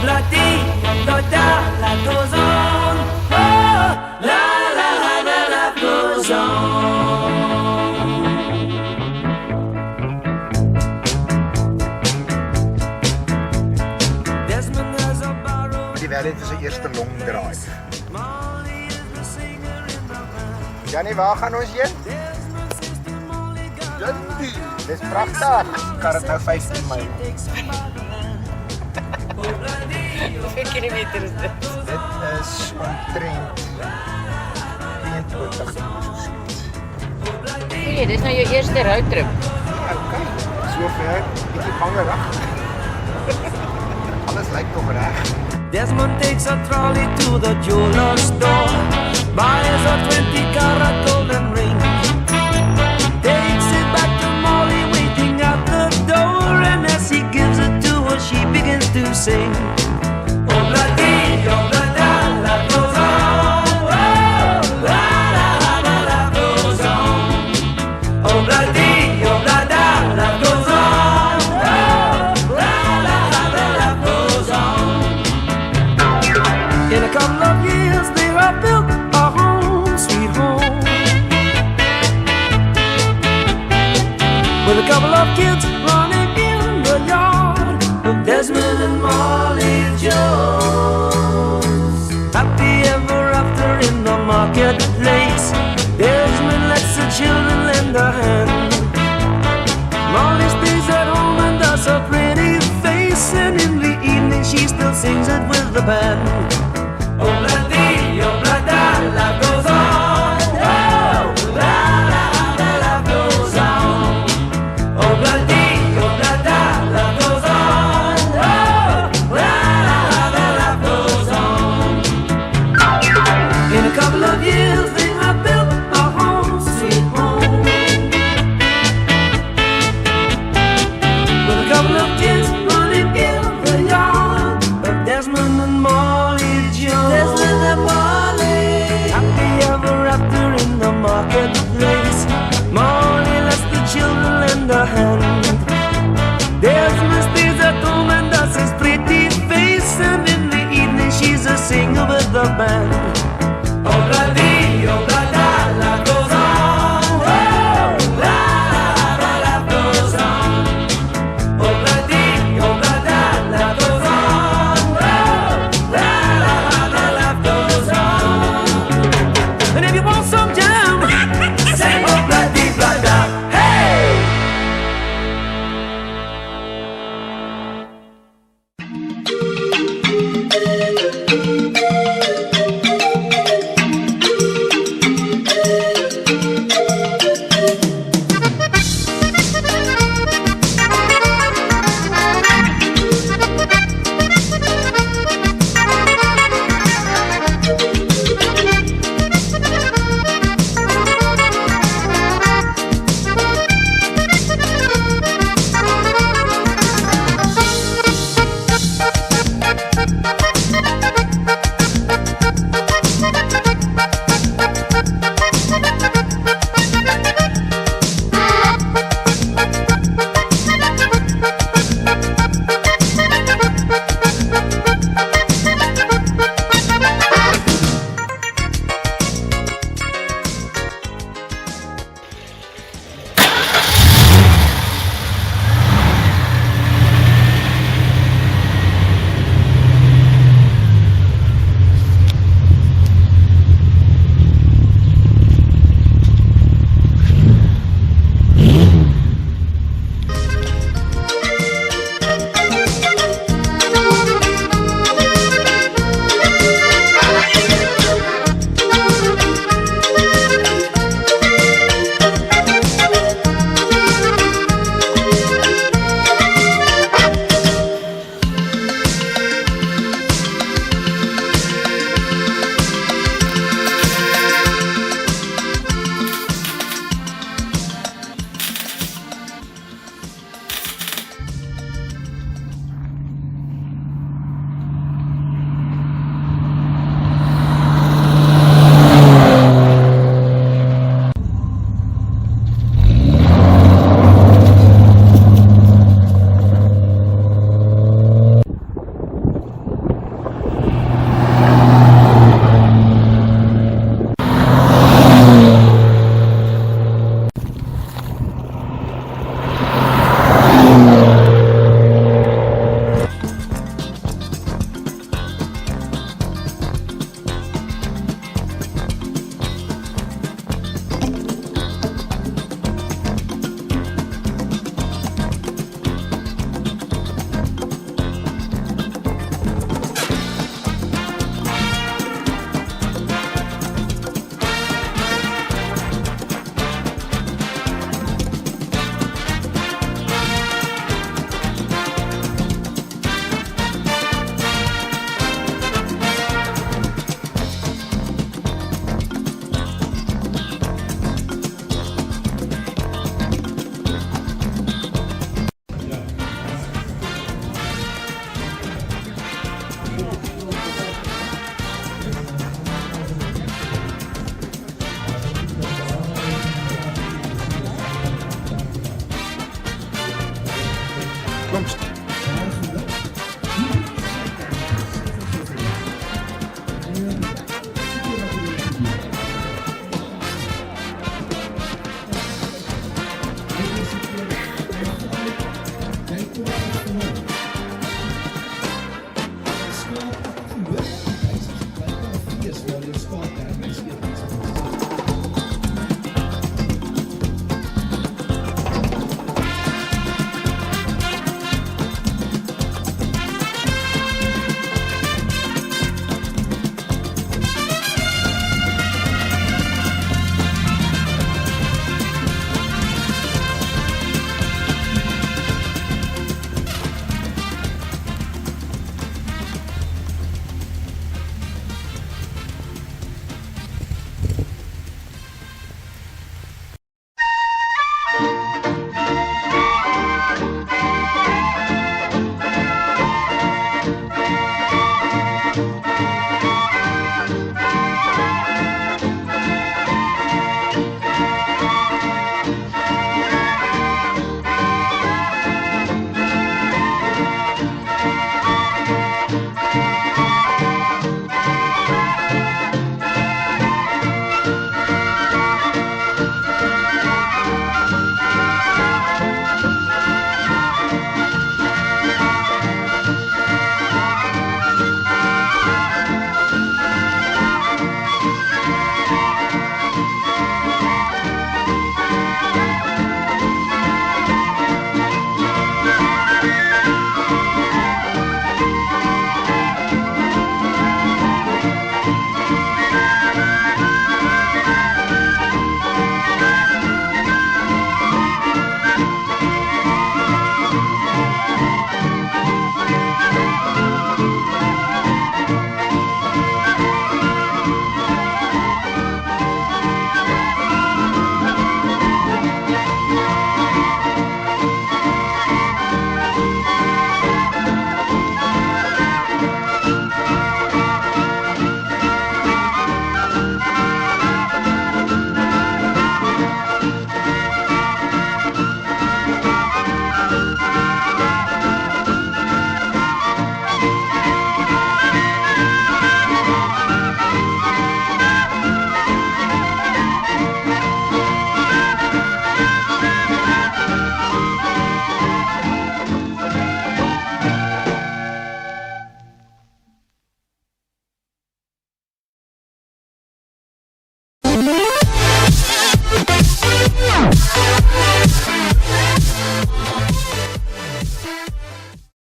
bloody, da life goes on. Oh, la la la la, life goes on. Die Valiant is zijn eerste long drive. Jannie, waar gaan ons heen? Dundee, dit is prachtig. Ik kan het nou 15 mijl. Hoeveel kilometer is dit? Dit is omtrent 22 kilometer. Nee, dit is nou je eerste roadtrip. Oké, so ver, bietjie bangerig. Alles lijkt toch reg. Desmond takes a trolley to the jeweler's store, buys a 20-carat golden ring, takes it back to Molly waiting at the door, and as he gives it to her, she begins to sing. Oh, bloody, oh, bloody, life goes on. Oh, la, la, la, la, life goes on. Oh, bloody, oh, bloody, life goes on. In a couple of years they have built a home, sweet home, with a couple of kids running in the yard of Desmond and Molly Jones. Happy ever after in the marketplace, Desmond lets the children lend a hand. Molly stays at home and does a pretty face, and in the evening she still sings it with the band.